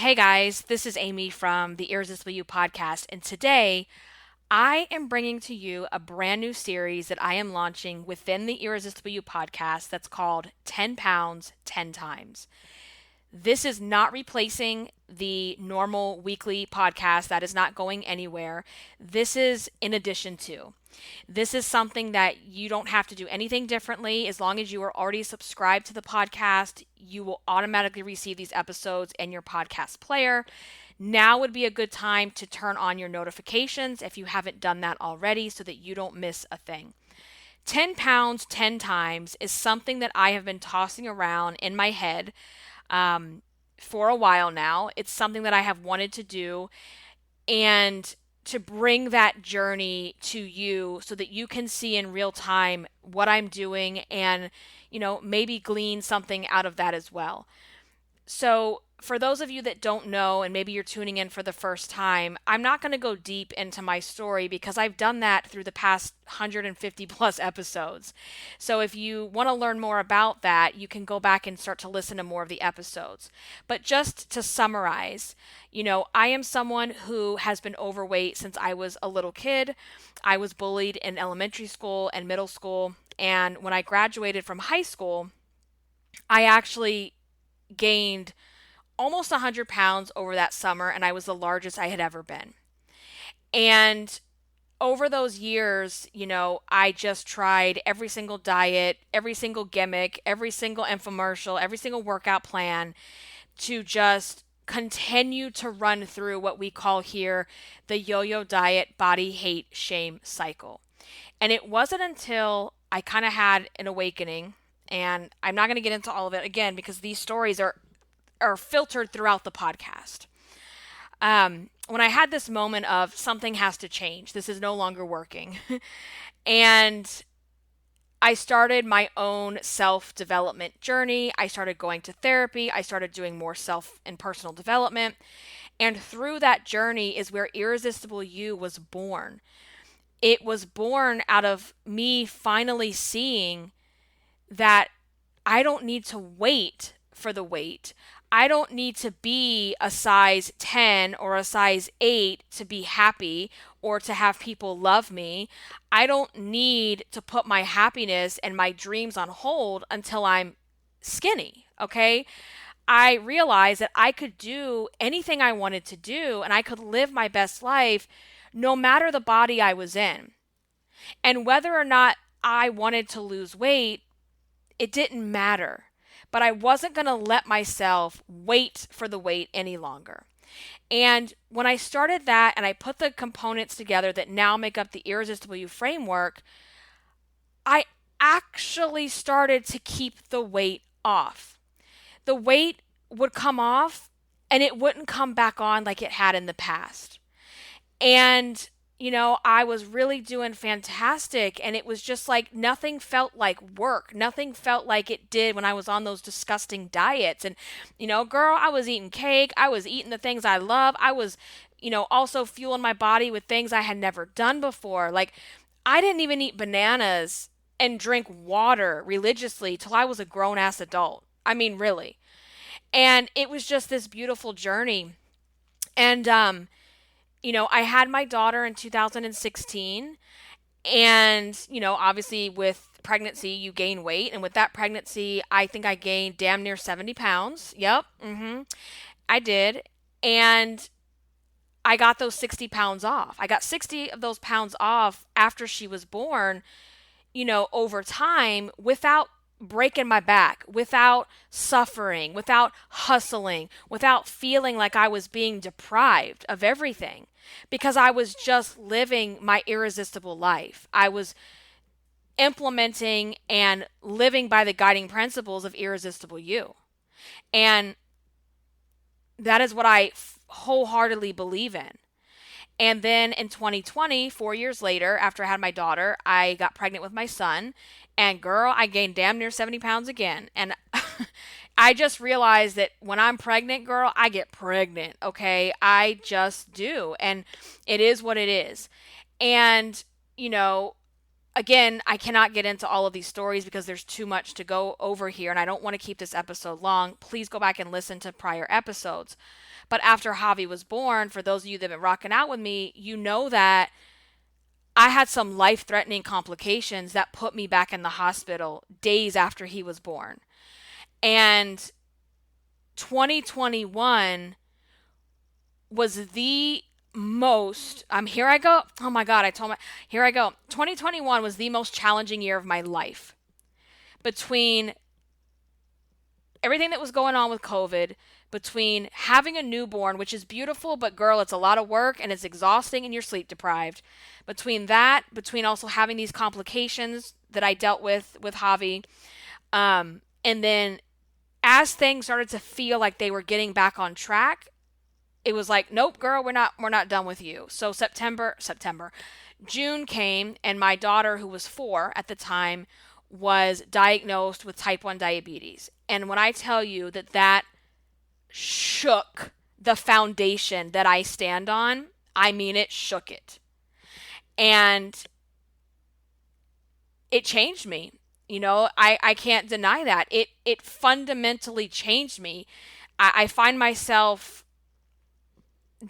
Hey guys, this is Aimee from the Irresistible You Podcast, and today I am bringing to you a brand new series that I am launching within the Irresistible You Podcast that's called 10 Pounds, 10 Times. This is not replacing the normal weekly podcast. That is not going anywhere. This is in addition to. This is something that you don't have to do anything differently. As long as you are already subscribed to the podcast, you will automatically receive these episodes in your podcast player. Now would be a good time to turn on your notifications if you haven't done that already so that you don't miss a thing. 10 pounds, 10 times is something that I have been tossing around in my head for a while now. It's something that I have wanted to do and to bring that journey to you so that you can see in real time what I'm doing and, maybe glean something out of that as well. So, for those of you that don't know, and maybe you're tuning in for the first time, I'm not going to go deep into my story because I've done that through the past 150 plus episodes. So, if you want to learn more about that, you can go back and start to listen to more of the episodes. But just to summarize, I am someone who has been overweight since I was a little kid. I was bullied in elementary school and middle school. And when I graduated from high school, I actually gained almost 100 pounds over that summer, and I was the largest I had ever been. And over those years, I just tried every single diet, every single gimmick, every single infomercial, every single workout plan to just continue to run through what we call here the yo-yo diet body hate shame cycle. And it wasn't until I kind of had an awakening, and I'm not going to get into all of it again because these stories are filtered throughout the podcast. When I had this moment of something has to change, this is no longer working, and I started my own self-development journey. I started going to therapy. I started doing more self and personal development. And through that journey is where Irresistible You was born. It was born out of me finally seeing that I don't need to wait for the weight. I don't need to be a size 10 or a size 8 to be happy or to have people love me. I don't need to put my happiness and my dreams on hold until I'm skinny, okay? I realized that I could do anything I wanted to do and I could live my best life no matter the body I was in. And whether or not I wanted to lose weight, it didn't matter. But I wasn't going to let myself wait for the weight any longer. And when I started that and I put the components together that now make up the Irresistible You framework, I actually started to keep the weight off. The weight would come off and it wouldn't come back on like it had in the past. And I was really doing fantastic, and it was just like nothing felt like work. Nothing felt like it did when I was on those disgusting diets. And, girl, I was eating cake. I was eating the things I love. I was, also fueling my body with things I had never done before. Like, I didn't even eat bananas and drink water religiously till I was a grown-ass adult. I mean, really. And it was just this beautiful journey. And, I had my daughter in 2016, and, obviously with pregnancy, you gain weight. And with that pregnancy, I think I gained damn near 70 pounds. Yep. I did. And I got those 60 pounds off. I got 60 of those pounds off after she was born, over time without breaking my back, without suffering, without hustling, without feeling like I was being deprived of everything, because I was just living my irresistible life. I was implementing and living by the guiding principles of Irresistible You. And that is what I wholeheartedly believe in. And then in 2020, 4 years later, after I had my daughter, I got pregnant with my son. And girl, I gained damn near 70 pounds again. And I just realized that when I'm pregnant, girl, I get pregnant, okay? I just do. And it is what it is. And, again, I cannot get into all of these stories because there's too much to go over here, and I don't want to keep this episode long. Please go back and listen to prior episodes. But after Javi was born, for those of you that have been rocking out with me, you know that I had some life-threatening complications that put me back in the hospital days after he was born. And 2021 was the most, here I go. Oh my God, here I go. 2021 was the most challenging year of my life. Between everything that was going on with COVID, between having a newborn, which is beautiful, but girl, it's a lot of work and it's exhausting and you're sleep deprived. Between also having these complications that I dealt with Javi, and then as things started to feel like they were getting back on track, it was like, nope, girl, we're not done with you. So June came, and my daughter, who was 4 at the time, was diagnosed with type 1 diabetes. And when I tell you that shook the foundation that I stand on, I mean, it shook it. And it changed me. I can't deny that. It fundamentally changed me. I find myself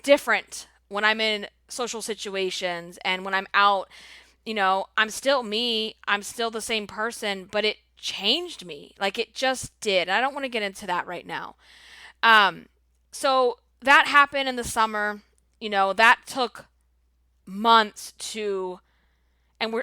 different when I'm in social situations and when I'm out. I'm still me. I'm still the same person, but it changed me. Like, it just did. I don't want to get into that right now. So that happened in the summer. That took months to, and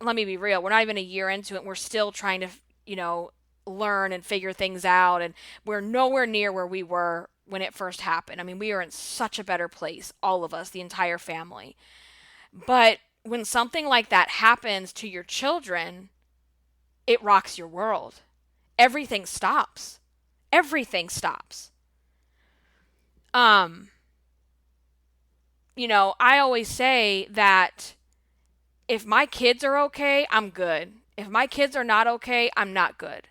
let me be real, we're not even a year into it. We're still trying to, learn and figure things out. And we're nowhere near where we were when it first happened. I mean, we are in such a better place, all of us, the entire family. But when something like that happens to your children, it rocks your world. Everything stops. Everything stops. I always say that if my kids are okay, I'm good. If my kids are not okay, I'm not good.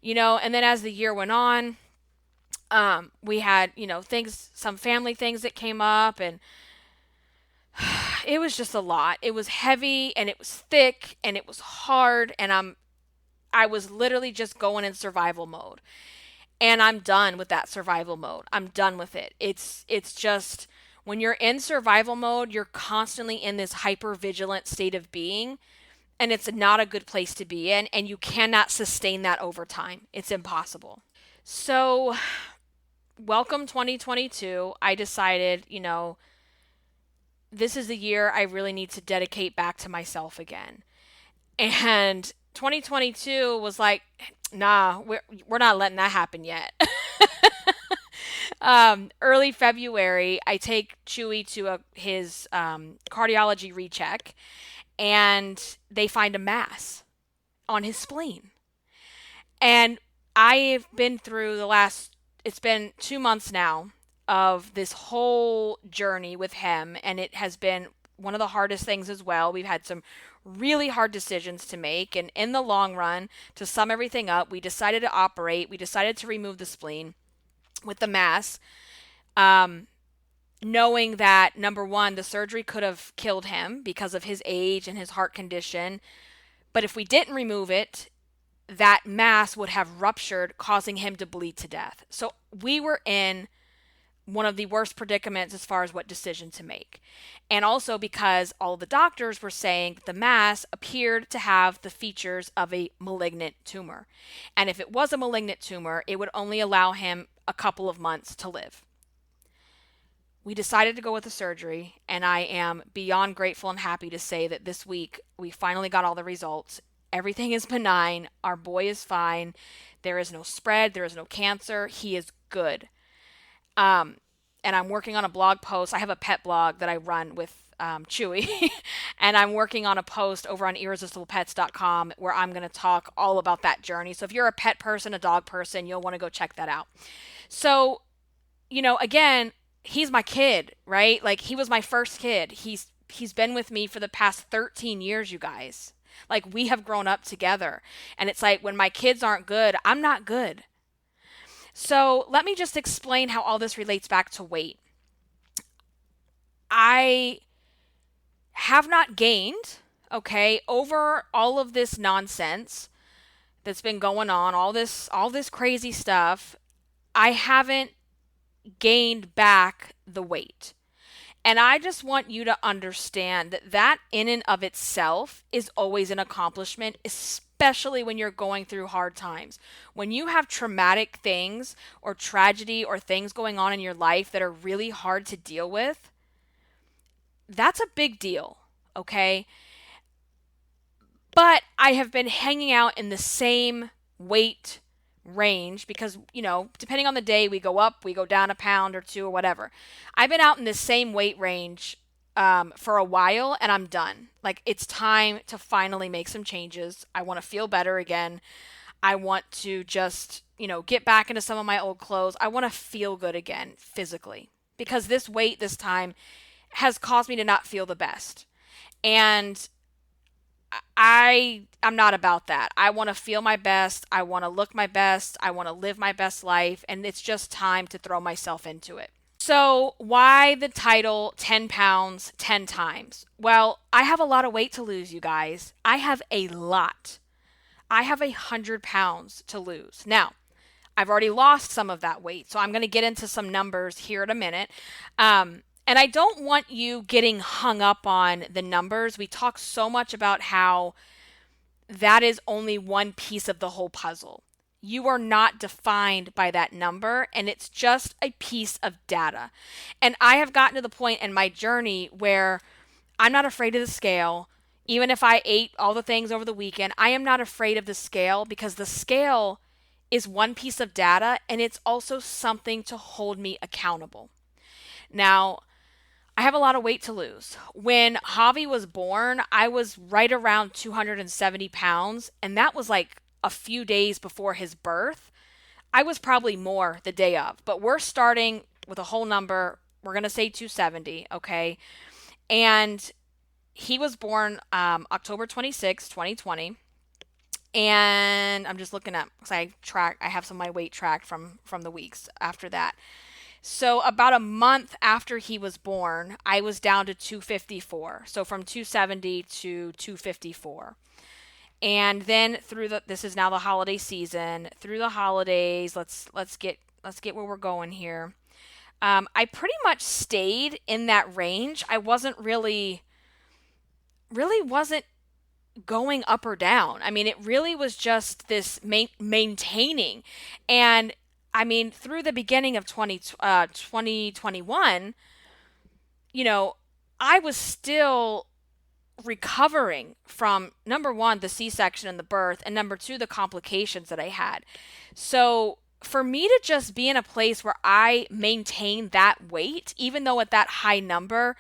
And then as the year went on, we had, some family things that came up, and it was just a lot. It was heavy and it was thick and it was hard, and I was literally just going in survival mode. And I'm done with that survival mode. I'm done with it. It's just, when you're in survival mode, you're constantly in this hyper vigilant state of being, and it's not a good place to be in, and you cannot sustain that over time. It's impossible. So, welcome 2022. I decided, this is the year I really need to dedicate back to myself again. And 2022 was like, nah, we're not letting that happen yet. Early February, I take Chewy to his cardiology recheck, and they find a mass on his spleen. And I've been through it's been 2 months now of this whole journey with him, and it has been one of the hardest things as well. We've had some really hard decisions to make, and in the long run, to sum everything up, we decided to operate. We decided to remove the spleen with the mass, knowing that, number one, the surgery could have killed him because of his age and his heart condition. But if we didn't remove it, that mass would have ruptured, causing him to bleed to death. So we were in one of the worst predicaments as far as what decision to make. And also because all the doctors were saying that the mass appeared to have the features of a malignant tumor. And if it was a malignant tumor, it would only allow him a couple of months to live. We decided to go with the surgery, and I am beyond grateful and happy to say that this week we finally got all the results. Everything is benign. Our boy is fine. There is no spread. There is no cancer. He is good. And I'm working on a blog post. I have a pet blog that I run with Chewy, and I'm working on a post over on irresistiblepets.com where I'm going to talk all about that journey. So if you're a pet person, a dog person, you'll want to go check that out. So, again, he's my kid, right? Like, he was my first kid. He's been with me for the past 13 years, you guys. Like, we have grown up together. And it's like, when my kids aren't good, I'm not good. So let me just explain how all this relates back to weight. I have not gained. okay, over all of this nonsense that's been going on, all this crazy stuff, I haven't gained back the weight. And I just want you to understand that that in and of itself is always an accomplishment, especially when you're going through hard times. When you have traumatic things or tragedy or things going on in your life that are really hard to deal with, that's a big deal, okay? But I have been hanging out in the same weight range because, depending on the day, we go up, we go down a pound or two or whatever. I've been out in the same weight range for a while and I'm done. Like, it's time to finally make some changes. I want to feel better again. I want to just, get back into some of my old clothes. I want to feel good again physically because this weight this time has caused me to not feel the best. And I'm not about that. I want to feel my best. I want to look my best. I want to live my best life. And it's just time to throw myself into it. So, why the title 10 pounds 10 times? Well, I have a lot of weight to lose, you guys. I have a lot. I have 100 pounds to lose. Now, I've already lost some of that weight. So, I'm going to get into some numbers here in a minute. And I don't want you getting hung up on the numbers. We talk so much about how that is only one piece of the whole puzzle. You are not defined by that number, and it's just a piece of data. And I have gotten to the point in my journey where I'm not afraid of the scale. Even if I ate all the things over the weekend, I am not afraid of the scale because the scale is one piece of data, and it's also something to hold me accountable. Now, I have a lot of weight to lose. When Javi was born, I was right around 270 pounds, and that was like a few days before his birth. I was probably more the day of, but we're starting with a whole number. We're going to say 270, okay? And he was born October 26, 2020. And I'm just looking at, because I have some of my weight tracked from the weeks after that. So about a month after he was born, I was down to 254. So from 270 to 254. And then this is now the holiday season. Through the holidays, let's get where we're going here. I pretty much stayed in that range. I wasn't really wasn't going up or down. I mean, it really was just this maintaining. And I mean, through the beginning of 2021, I was still recovering from, number one, the C-section and the birth, and number two, the complications that I had. So for me to just be in a place where I maintain that weight, even though at that high number,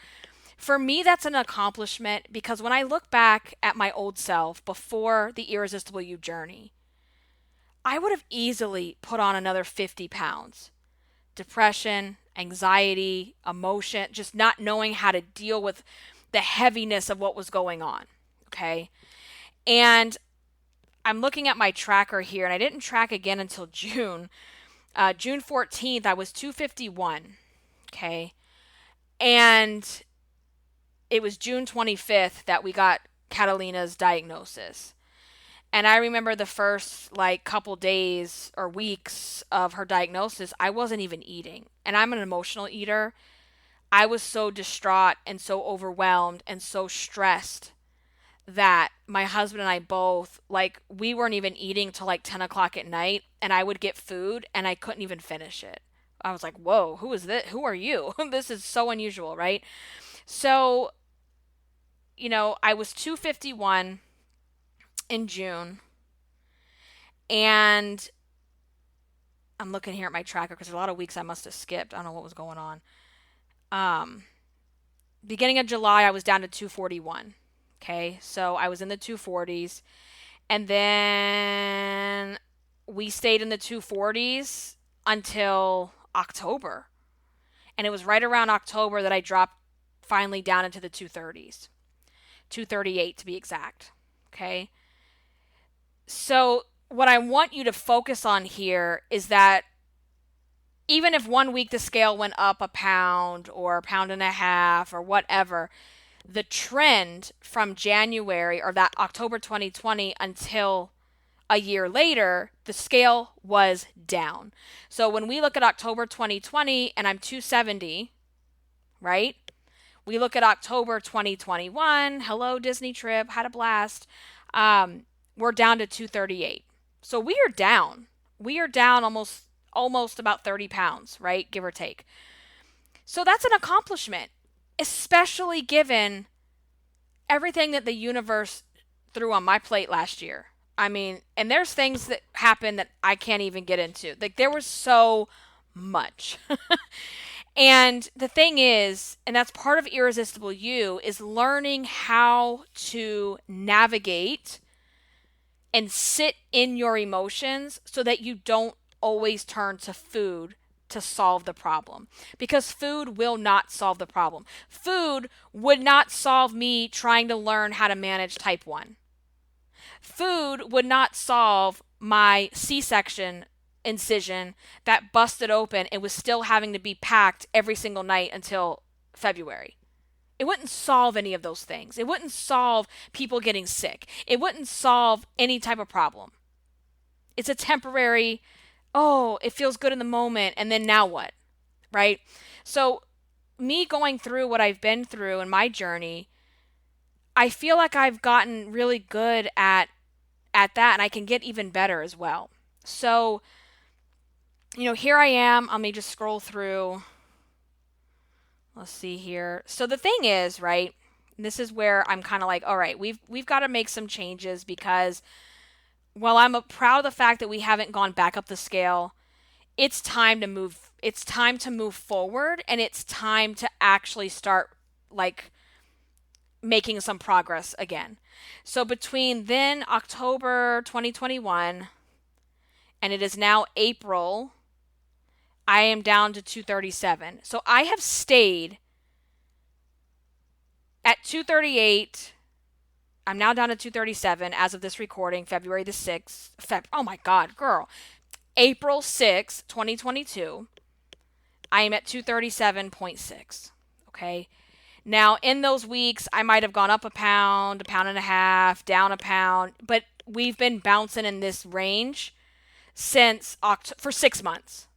for me, that's an accomplishment because when I look back at my old self before the Irresistible You journey, I would have easily put on another 50 pounds. Depression, anxiety, emotion, just not knowing how to deal with the heaviness of what was going on. Okay. And I'm looking at my tracker here, and I didn't track again until June. June 14th, I was 251. Okay. And it was June 25th that we got Catalina's diagnosis. And I remember the first couple days or weeks of her diagnosis, I wasn't even eating. And I'm an emotional eater. I was so distraught and so overwhelmed and so stressed that my husband and I both, we weren't even eating till 10 o'clock at night. And I would get food and I couldn't even finish it. I was like, whoa, who is this? Who are you? This is so unusual, right? So, I was 251 in June, and I'm looking here at my tracker because there's a lot of weeks I must have skipped. I don't know what was going on. Beginning of July, I was down to 241. Okay, so I was in the 240s, and then we stayed in the 240s until October, and it was right around October that I dropped finally down into the 230s, 238 to be exact. Okay. So what I want you to focus on here is that even if one week the scale went up a pound or a pound and a half or whatever, the trend from January or that October 2020 until a year later, the scale was down. So when we look at October 2020 and I'm 270, right? We look at October 2021, hello Disney trip, had a blast. We're down to 238. So we are down. We are down almost about 30 pounds, right? Give or take. So that's an accomplishment, especially given everything that the universe threw on my plate last year. I mean, and there's things that happened that I can't even get into. Like, there was so much. And the thing is, and that's part of Irresistible You, is learning how to navigate and sit in your emotions so that you don't always turn to food to solve the problem. Because food will not solve the problem. Food would not solve me trying to learn how to manage type 1. Food would not solve my C-section incision that busted open and was still having to be packed every single night until February. It wouldn't solve any of those things. It wouldn't solve people getting sick. It wouldn't solve any type of problem. It's a temporary, oh, it feels good in the moment, and then now what, right? So me going through what I've been through in my journey, I feel like I've gotten really good at that, and I can get even better as well. So, here I am. Let me just scroll through. Let's see here. So the thing is, right, this is where I'm kind of like, all right, we've got to make some changes because while I'm proud of the fact that we haven't gone back up the scale, it's time to move. It's time to move forward, and it's time to actually start like making some progress again. So between then October 2021 and it is now April, I am down to 237. So I have stayed at 238. I'm now down to 237 as of this recording, February the 6th. Oh my God, girl. April 6th, 2022. I am at 237.6. Okay. Now, in those weeks, I might have gone up a pound and a half, down a pound, but we've been bouncing in this range for 6 months.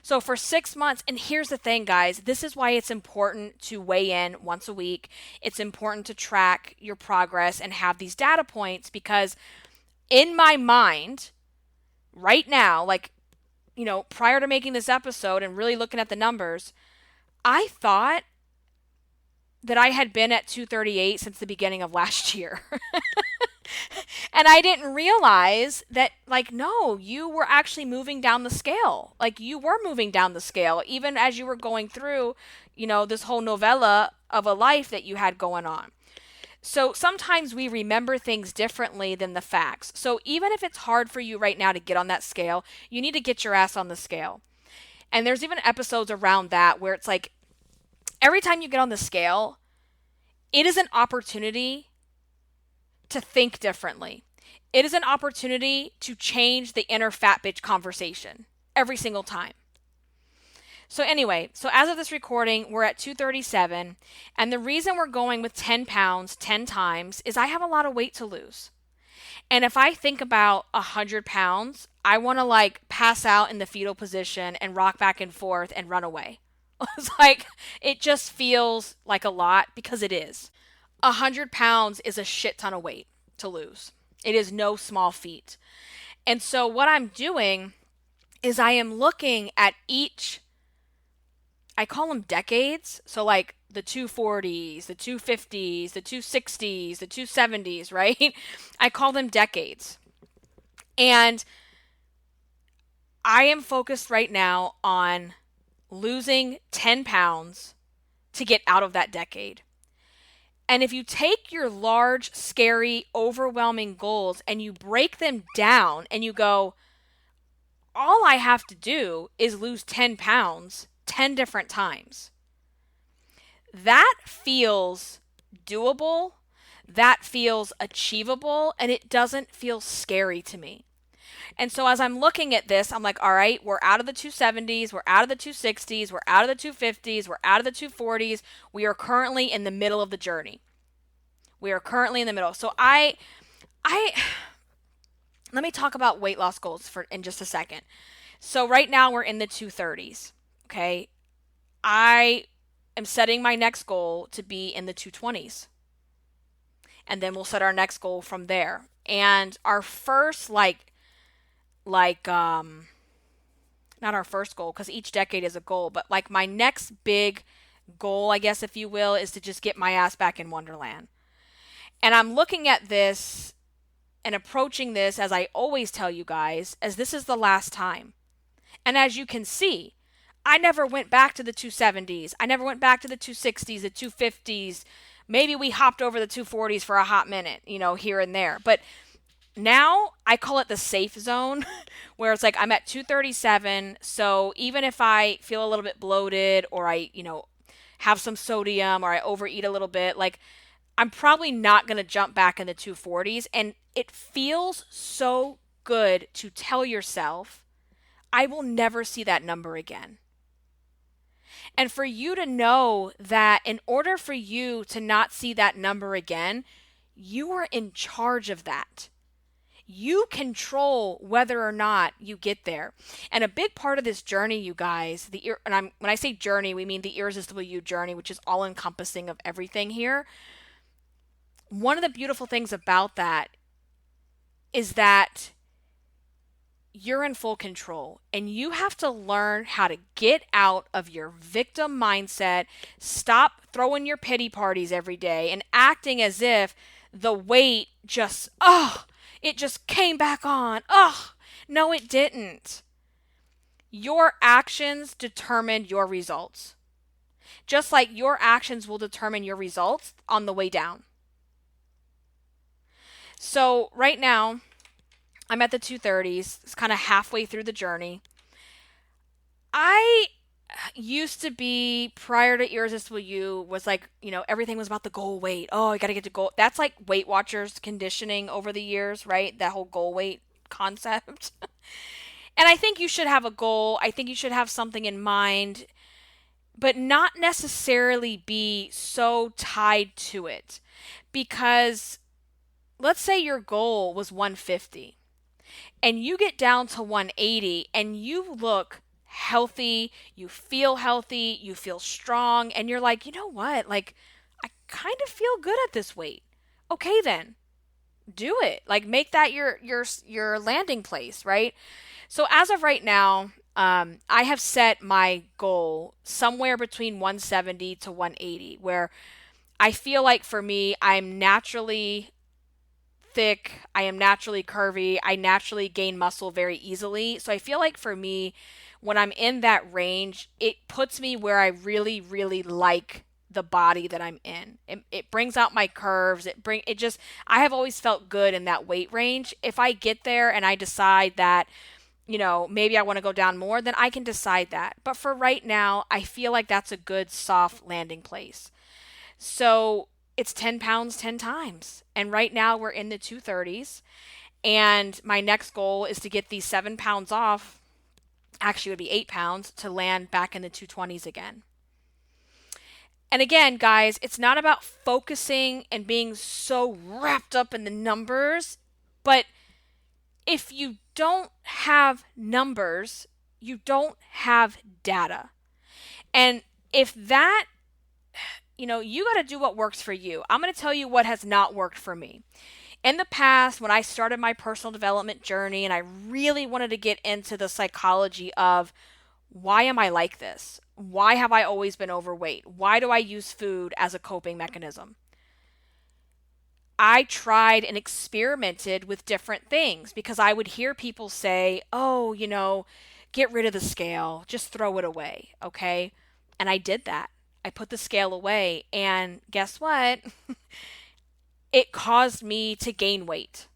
So for 6 months, and here's the thing, guys, this is why it's important to weigh in once a week. It's important to track your progress and have these data points because in my mind, right now, prior to making this episode and really looking at the numbers, I thought that I had been at 238 since the beginning of last year. And I didn't realize that, no, you were actually moving down the scale. You were moving down the scale, even as you were going through, this whole novella of a life that you had going on. So sometimes we remember things differently than the facts. So even if it's hard for you right now to get on that scale, you need to get your ass on the scale. And there's even episodes around that where it's like, every time you get on the scale, it is an opportunity to think differently. It is an opportunity to change the inner fat bitch conversation every single time. So anyway, as of this recording, we're at 237. And the reason we're going with 10 pounds 10 times is I have a lot of weight to lose. And if I think about 100 pounds, I want to pass out in the fetal position and rock back and forth and run away. It's it just feels like a lot because it is. 100 pounds is a shit ton of weight to lose. It is no small feat. And so what I'm doing is I am looking at I call them decades. So the 240s, the 250s, the 260s, the 270s, right? I call them decades. And I am focused right now on losing 10 pounds to get out of that decade. And if you take your large, scary, overwhelming goals and you break them down and you go, all I have to do is lose 10 pounds 10 different times. That feels doable. That feels achievable. And it doesn't feel scary to me. And so as I'm looking at this, I'm like, all right, we're out of the 270s, we're out of the 260s, we're out of the 250s, we're out of the 240s. We are currently in the middle of the journey. We are currently in the middle. So I let me talk about weight loss goals for in just a second. So right now we're in the 230s. Okay. I am setting my next goal to be in the 220s. And then we'll set our next goal from there. And our first not our first goal, because each decade is a goal, but like my next big goal, I guess, if you will, is to just get my ass back in Wonderland. And I'm looking at this and approaching this, as I always tell you guys, as this is the last time. And as you can see, I never went back to the 270s. I never went back to the 260s, the 250s. Maybe we hopped over the 240s for a hot minute, here and there. But now I call it the safe zone, where it's like I'm at 237. So even if I feel a little bit bloated, or I, have some sodium, or I overeat a little bit, like I'm probably not going to jump back in the 240s. And it feels so good to tell yourself, I will never see that number again. And for you to know that in order for you to not see that number again, you are in charge of that. You control whether or not you get there. And a big part of this journey, you guys, when I say journey, we mean the Irresistible You journey, which is all encompassing of everything here. One of the beautiful things about that is that you're in full control, and you have to learn how to get out of your victim mindset, stop throwing your pity parties every day and acting as if the weight just, it just came back on. No, it didn't. Your actions determined your results. Just like your actions will determine your results on the way down. So right now, I'm at the 230s. It's kind of halfway through the journey. I used to be, prior to Irresistible You, was like, everything was about the goal weight. Oh, I got to get to goal. That's like Weight Watchers conditioning over the years, right? That whole goal weight concept. And I think you should have a goal. I think you should have something in mind, but not necessarily be so tied to it. Because let's say your goal was 150. And you get down to 180 and you look healthy, you feel healthy, you feel strong, and you're like, you know what? Like, I kind of feel good at this weight. Okay, then do it. Like, make that your landing place, right? So as of right now, I have set my goal somewhere between 170 to 180, where I feel like for me, I'm naturally thick, I am naturally curvy, I naturally gain muscle very easily. So I feel like for me, when I'm in that range, it puts me where I really, really like the body that I'm in. It brings out my curves. I have always felt good in that weight range. If I get there and I decide that, maybe I want to go down more, then I can decide that. But for right now, I feel like that's a good soft landing place. So it's 10 pounds 10 times. And right now we're in the 230s. And my next goal is to get these 7 pounds off. Actually, it would be 8 pounds to land back in the 220s again. And again, guys, it's not about focusing and being so wrapped up in the numbers. But if you don't have numbers, you don't have data. And if that, you got to do what works for you. I'm going to tell you what has not worked for me. In the past, when I started my personal development journey and I really wanted to get into the psychology of why am I like this? Why have I always been overweight? Why do I use food as a coping mechanism? I tried and experimented with different things because I would hear people say, oh, get rid of the scale, just throw it away, okay? And I did that. I put the scale away, and guess what? It caused me to gain weight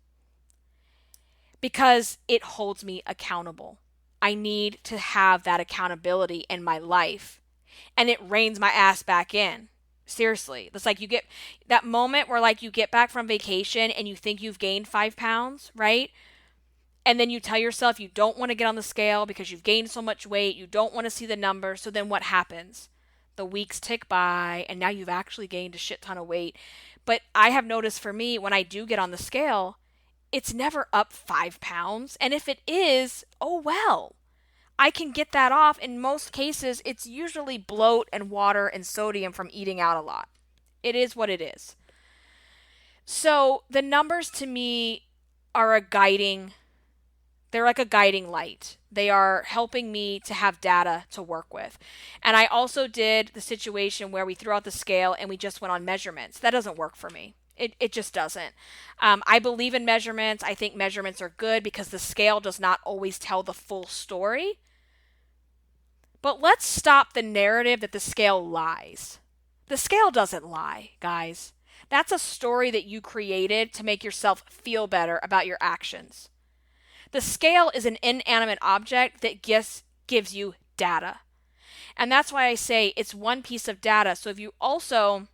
because it holds me accountable. I need to have that accountability in my life, and it reins my ass back in. Seriously. It's like you get that moment where like you get back from vacation and you think you've gained 5 pounds, right? And then you tell yourself you don't want to get on the scale because you've gained so much weight. You don't want to see the number. So then what happens? The weeks tick by and now you've actually gained a shit ton of weight. But I have noticed for me, when I do get on the scale, it's never up 5 pounds. And if it is, oh well. I can get that off. In most cases, it's usually bloat and water and sodium from eating out a lot. It is what it is. So the numbers to me are they're like a guiding light. They are helping me to have data to work with. And I also did the situation where we threw out the scale and we just went on measurements. That doesn't work for me. It just doesn't. I believe in measurements. I think measurements are good because the scale does not always tell the full story. But let's stop the narrative that the scale lies. The scale doesn't lie, guys. That's a story that you created to make yourself feel better about your actions. The scale is an inanimate object that gives you data. And that's why I say it's one piece of data. So if you also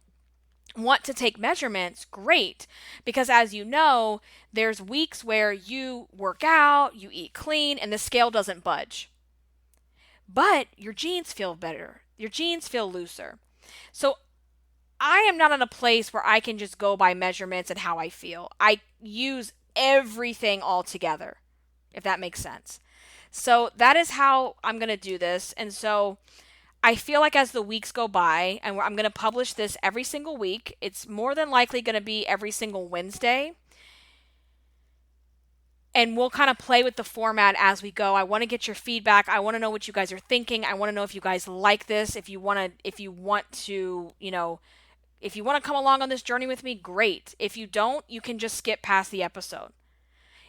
want to take measurements, great. Because as you know, there's weeks where you work out, you eat clean, and the scale doesn't budge. But your jeans feel better. Your jeans feel looser. So I am not in a place where I can just go by measurements and how I feel. I use everything all together, if that makes sense. So that is how I'm going to do this. And so I feel like as the weeks go by, and I'm going to publish this every single week, it's more than likely going to be every single Wednesday. And we'll kind of play with the format as we go. I want to get your feedback. I want to know what you guys are thinking. I want to know if you guys like this. If you want to, if you want to come along on this journey with me, great. If you don't, you can just skip past the episode.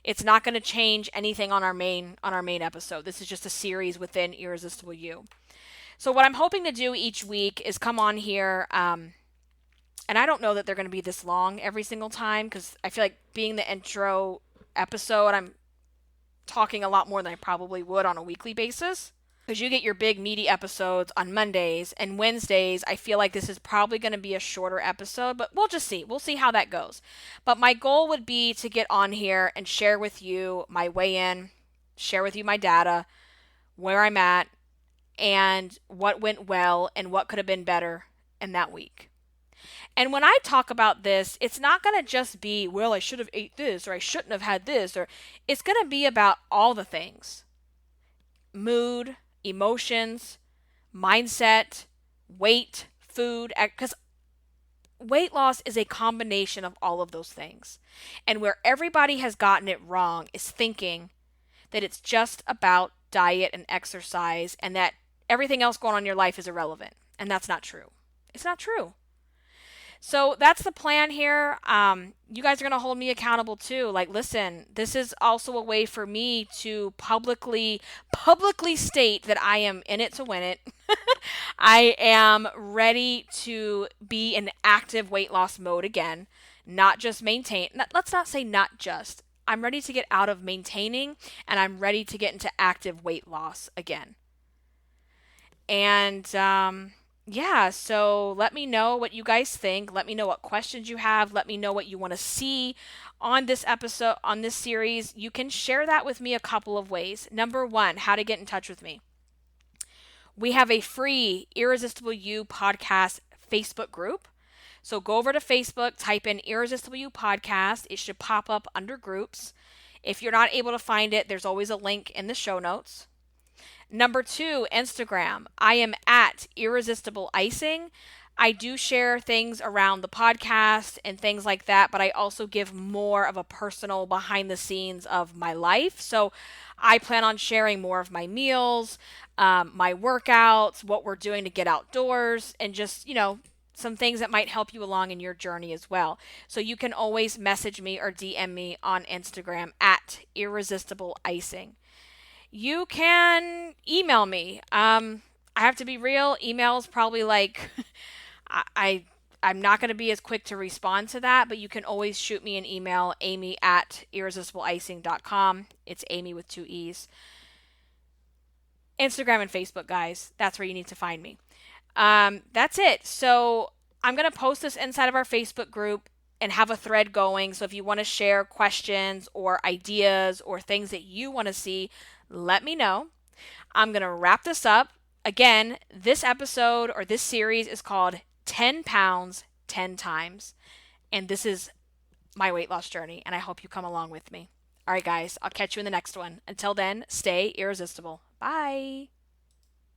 It's not going to change anything on our main episode. This is just a series within Irresistible You. So what I'm hoping to do each week is come on here, and I don't know that they're going to be this long every single time because I feel like being the intro episode, I'm talking a lot more than I probably would on a weekly basis. Because you get your big meaty episodes on Mondays and Wednesdays. I feel like this is probably going to be a shorter episode, but we'll just see. We'll see how that goes. But my goal would be to get on here and share with you my way in, share with you my data, where I'm at, and what went well and what could have been better in that week. And when I talk about this, it's not going to just be, well, I should have ate this, or I shouldn't have had this, or it's going to be about all the things. Mood, emotions, mindset, weight, food, because weight loss is a combination of all of those things. And where everybody has gotten it wrong is thinking that it's just about diet and exercise and that everything else going on in your life is irrelevant. And that's not true. It's not true. So that's the plan here. You guys are going to hold me accountable too. Like, listen, this is also a way for me to publicly state that I am in it to win it. I am ready to be in active weight loss mode again, not just maintain. Let's not say not just. I'm ready to get out of maintaining and I'm ready to get into active weight loss again. And, yeah, so let me know what you guys think. Let me know what questions you have. Let me know what you want to see on this episode, on this series. You can share that with me a couple of ways. Number one, how to get in touch with me. We have a free Irresistible You Podcast Facebook group. So go over to Facebook, type in Irresistible You Podcast. It should pop up under groups. If you're not able to find it, there's always a link in the show notes. Number two, Instagram. I am at Irresistible Icing. I do share things around the podcast and things like that, but I also give more of a personal behind the scenes of my life. So I plan on sharing more of my meals, my workouts, what we're doing to get outdoors, and just, some things that might help you along in your journey as well. So you can always message me or DM me on Instagram at Irresistible Icing. You can email me. I have to be real. Email's probably like, I'm not going to be as quick to respond to that, but you can always shoot me an email, Aimee at irresistibleicing.com. It's Aimee with 2 E's. Instagram and Facebook, guys. That's where you need to find me. That's it. So I'm going to post this inside of our Facebook group and have a thread going. So if you want to share questions or ideas or things that you want to see, let me know. I'm going to wrap this up. Again, this episode or this series is called 10 Pounds 10 Times. And this is my weight loss journey, and I hope you come along with me. All right, guys, I'll catch you in the next one. Until then, stay irresistible. Bye.